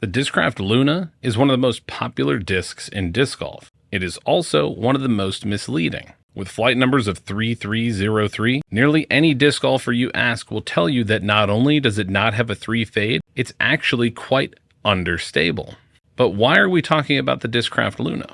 The Discraft Luna is one of the most popular discs in disc golf. It is also one of the most misleading. With flight numbers of 3303, nearly any disc golfer you ask will tell you that not only does it not have a 3 fade, it's actually quite understable. But why are we talking about the Discraft Luna?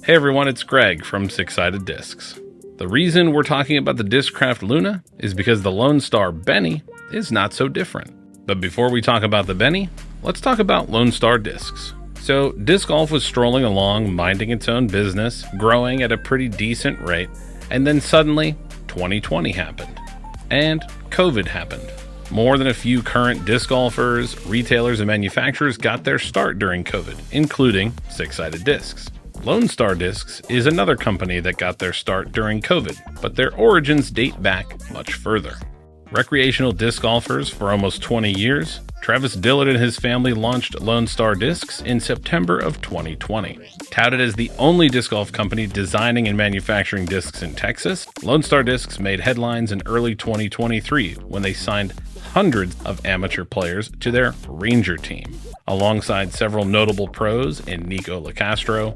Hey everyone, it's Greg from Six-Sided Discs. The reason we're talking about the Discraft Luna is because the Lone Star Benny is not so different. But before we talk about the Benny, let's talk about Lone Star discs. So disc golf was strolling along, minding its own business, growing at a pretty decent rate, and then suddenly 2020 happened. And COVID happened. More than a few current disc golfers, retailers, and manufacturers got their start during COVID, including Six-Sided Discs. Lone Star Discs is another company that got their start during COVID, but their origins date back much further. Recreational disc golfers for almost 20 years, Travis Dillard and his family launched Lone Star Discs in September of 2020. Touted as the only disc golf company designing and manufacturing discs in Texas, Lone Star Discs made headlines in early 2023 when they signed hundreds of amateur players to their Ranger team, alongside several notable pros in Nico Lacastro,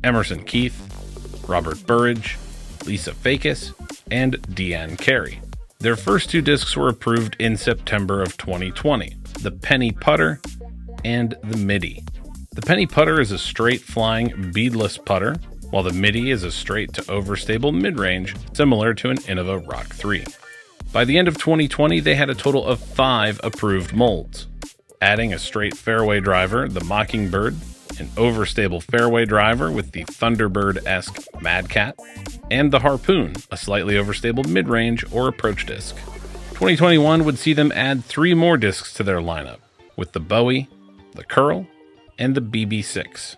Emerson Keith, Robert Burridge, Lisa Fakis, and Deanne Carey. Their first 2 discs were approved in September of 2020, the Penny Putter and the Midi. The Penny Putter is a straight flying beadless putter, while the Midi is a straight to overstable mid-range, similar to an Innova Rock 3. By the end of 2020, they had a total of 5 approved molds, adding a straight fairway driver, the Mockingbird, an overstable fairway driver with the Thunderbird-esque Mad Cat, and the Harpoon, a slightly overstable mid-range or approach disc. 2021 would see them add 3 more discs to their lineup, with the Bowie, the Curl, and the BB6.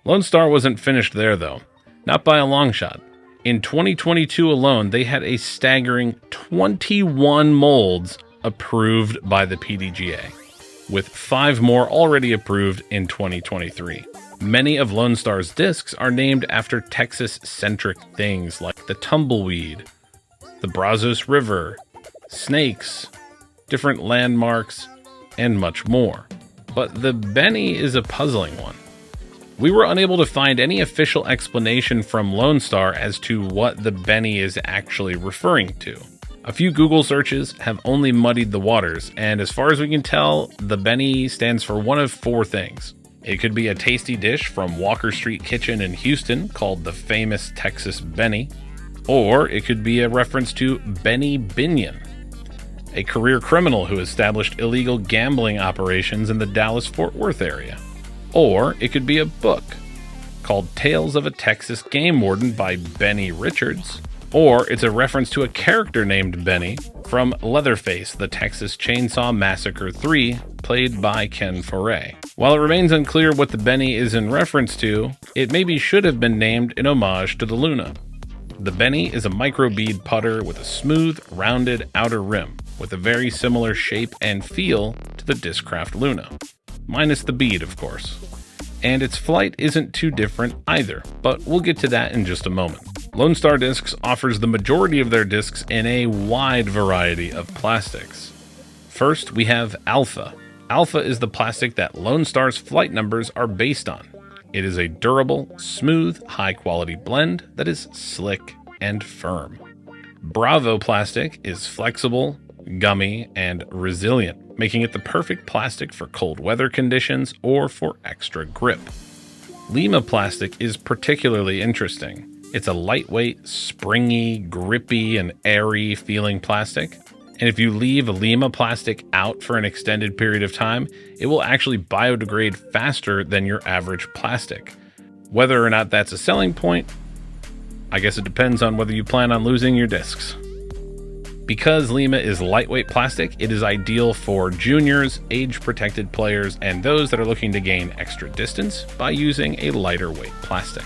Lone Star wasn't finished there though, not by a long shot. In 2022 alone, they had a staggering 21 molds approved by the PDGA, with 5 more already approved in 2023. Many of Lone Star's discs are named after Texas-centric things like the tumbleweed, the Brazos River, snakes, different landmarks, and much more. But the Benny is a puzzling one. We were unable to find any official explanation from Lone Star as to what the Benny is actually referring to. A few Google searches have only muddied the waters, and as far as we can tell, the Benny stands for one of 4 things. It could be a tasty dish from Walker Street Kitchen in Houston called the famous Texas Benny, or it could be a reference to Benny Binion, a career criminal who established illegal gambling operations in the Dallas-Fort Worth area. Or it could be a book called Tales of a Texas Game Warden by Benny Richards, or it's a reference to a character named Benny from Leatherface, the Texas Chainsaw Massacre 3, played by Ken Foray. While it remains unclear what the Benny is in reference to, it maybe should have been named in homage to the Luna. The Benny is a microbead putter with a smooth, rounded outer rim, with a very similar shape and feel to the Discraft Luna. Minus the bead, of course. And its flight isn't too different either, but we'll get to that in just a moment. Lone Star Discs offers the majority of their discs in a wide variety of plastics. First, we have Alpha. Alpha is the plastic that Lone Star's flight numbers are based on. It is a durable, smooth, high-quality blend that is slick and firm. Bravo plastic is flexible, gummy, and resilient, making it the perfect plastic for cold weather conditions or for extra grip. Lima plastic is particularly interesting. It's a lightweight, springy, grippy, and airy feeling plastic. And if you leave Lima plastic out for an extended period of time, it will actually biodegrade faster than your average plastic. Whether or not that's a selling point, I guess it depends on whether you plan on losing your discs. Because Lima is lightweight plastic, it is ideal for juniors, age-protected players, and those that are looking to gain extra distance by using a lighter weight plastic.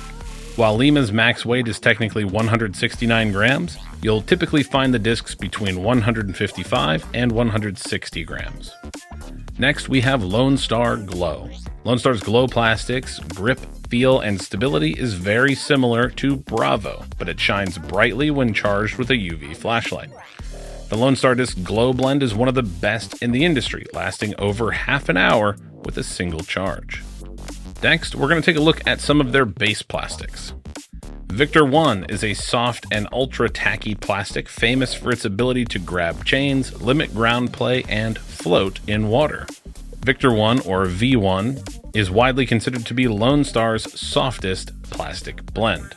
While Lima's max weight is technically 169 grams, you'll typically find the discs between 155 and 160 grams. Next, we have Lone Star Glow. Lone Star's glow plastics, grip, feel, and stability is very similar to Bravo, but it shines brightly when charged with a UV flashlight. The Lone Star Disc Glow Blend is one of the best in the industry, lasting over half an hour with a single charge. Next, we're going to take a look at some of their base plastics. Victor 1 is a soft and ultra tacky plastic famous for its ability to grab chains, limit ground play, and float in water. Victor 1, or V1, is widely considered to be Lone Star's softest plastic blend.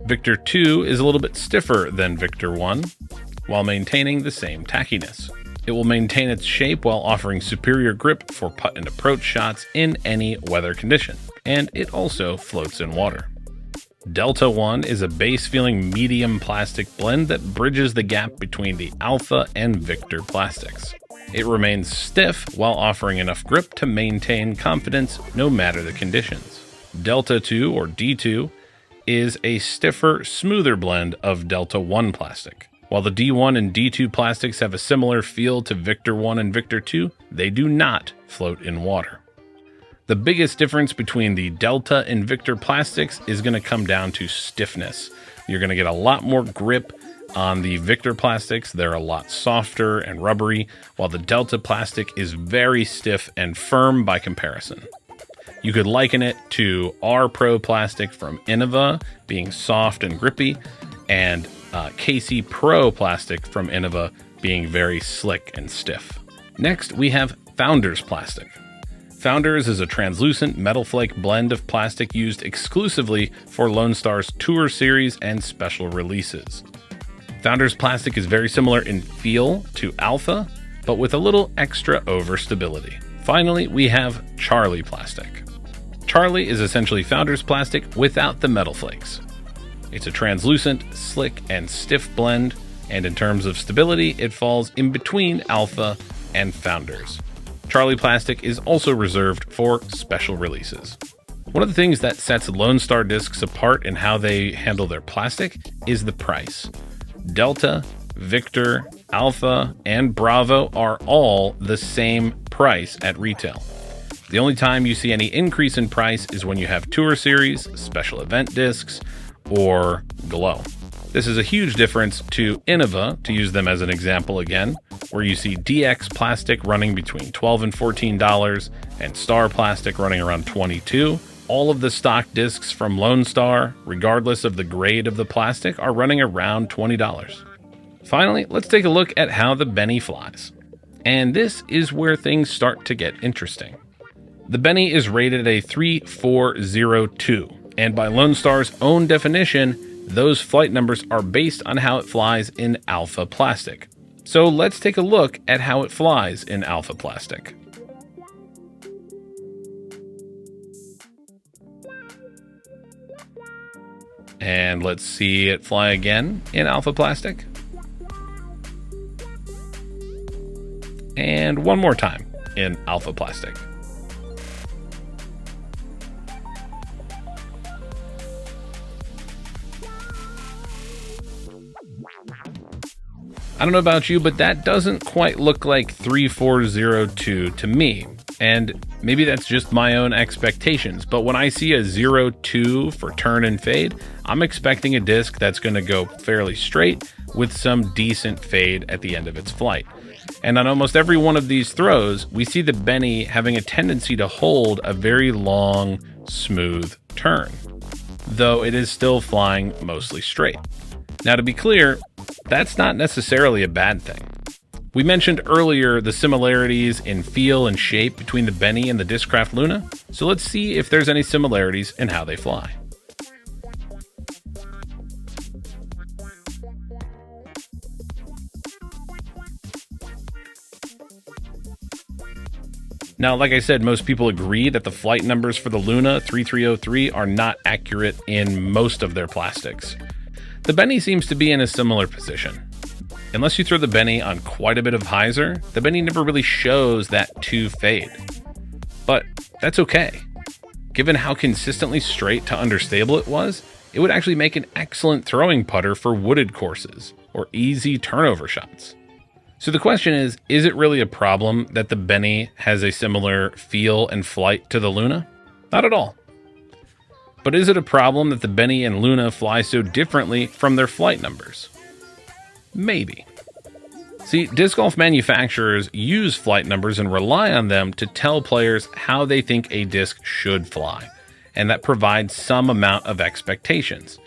Victor 2 is a little bit stiffer than Victor 1, while maintaining the same tackiness. It will maintain its shape while offering superior grip for putt and approach shots in any weather condition, and it also floats in water. Delta 1 is a base-feeling medium plastic blend that bridges the gap between the Alpha and Victor plastics. It remains stiff while offering enough grip to maintain confidence no matter the conditions. Delta 2, or D2, is a stiffer, smoother blend of Delta 1 plastic. While the D1 and D2 plastics have a similar feel to Victor 1 and Victor 2, they do not float in water. The biggest difference between the Delta and Victor plastics is going to come down to stiffness. You're going to get a lot more grip on the Victor plastics. They're a lot softer and rubbery, while the Delta plastic is very stiff and firm by comparison. You could liken it to R Pro plastic from Innova being soft and grippy, and KC Pro plastic from Innova being very slick and stiff. Next, we have Founders plastic. Founders is a translucent metal flake blend of plastic used exclusively for Lone Star's Tour Series and special releases. Founders plastic is very similar in feel to Alpha, but with a little extra overstability. Finally, we have Charlie plastic. Charlie is essentially Founders plastic without the metal flakes. It's a translucent, slick, and stiff blend, and in terms of stability, it falls in between Alpha and Founders. Charlie plastic is also reserved for special releases. One of the things that sets Lone Star Discs apart in how they handle their plastic is the price. Delta, Victor, Alpha, and Bravo are all the same price at retail. The only time you see any increase in price is when you have Tour Series, special event discs, or Glow. This is a huge difference to Innova, to use them as an example again, where you see DX plastic running between $12 and $14 and Star plastic running around $22. All of the stock discs from Lone Star, regardless of the grade of the plastic, are running around $20. Finally, let's take a look at how the Benny flies. And this is where things start to get interesting. The Benny is rated a 3402, and by Lone Star's own definition, those flight numbers are based on how it flies in Alpha plastic. So let's take a look at how it flies in Alpha plastic. And let's see it fly again in Alpha plastic. And one more time in Alpha plastic. I don't know about you, but that doesn't quite look like 3402 to me. And maybe that's just my own expectations, but when I see a 02 for turn and fade, I'm expecting a disc that's going to go fairly straight with some decent fade at the end of its flight. And on almost every one of these throws, we see the Benny having a tendency to hold a very long, smooth turn, though it is still flying mostly straight. Now, to be clear, that's not necessarily a bad thing. We mentioned earlier the similarities in feel and shape between the Benny and the Discraft Luna, so let's see if there's any similarities in how they fly. Now, like I said, most people agree that the flight numbers for the Luna 3303 are not accurate in most of their plastics. The Benny seems to be in a similar position. Unless you throw the Benny on quite a bit of hyzer, the Benny never really shows that 2 fade. But that's okay. Given how consistently straight to understable it was, it would actually make an excellent throwing putter for wooded courses or easy turnover shots. So the question is it really a problem that the Benny has a similar feel and flight to the Luna? Not at all. But is it a problem that the Benny and Luna fly so differently from their flight numbers? Maybe. See, disc golf manufacturers use flight numbers and rely on them to tell players how they think a disc should fly, and that provides some amount of expectations.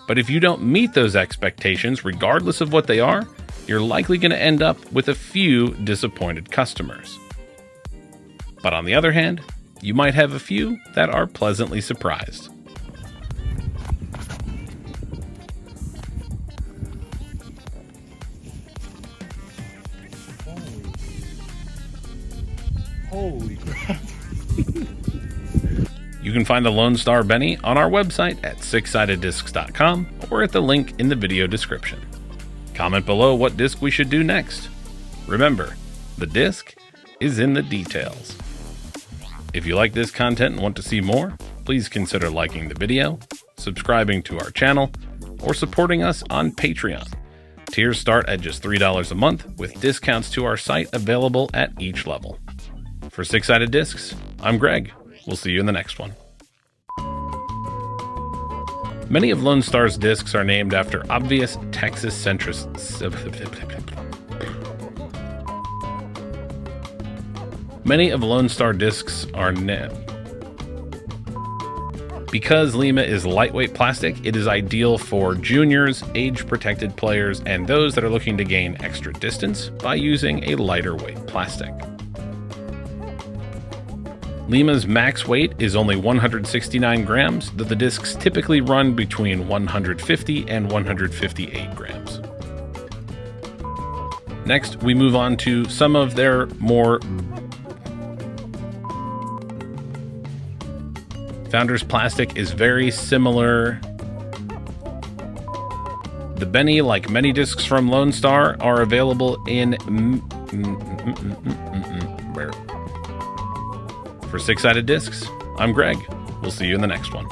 But if you don't meet those expectations, regardless of what they are, you're likely going to end up with a few disappointed customers. But on the other hand, you might have a few that are pleasantly surprised. Holy crap. You can find the Lone Star Benny on our website at sixsideddiscs.com or at the link in the video description. Comment below what disc we should do next. Remember, the disc is in the details. If you like this content and want to see more, please consider liking the video, subscribing to our channel, or supporting us on Patreon. Tiers start at just $3 a month, with discounts to our site available at each level. For Six Sided Discs, I'm Greg. We'll see you in the next one. Many of Lone Star's discs are named after obvious Texas centrists. Many of Lone Star discs are Because Lima is lightweight plastic, it is ideal for juniors, age-protected players, and those that are looking to gain extra distance by using a lighter weight plastic. Lima's max weight is only 169 grams, though the discs typically run between 150 and 158 grams. Next, we move on to some of their more Founders plastic is very similar. The Benny, like many discs from Lone Star, are available in For Six Sided Discs, I'm Greg. We'll see you in the next one.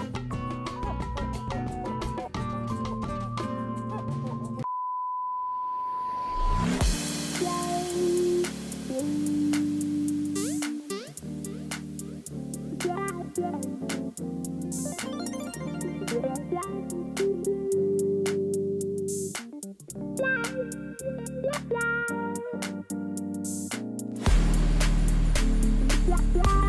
Yeah.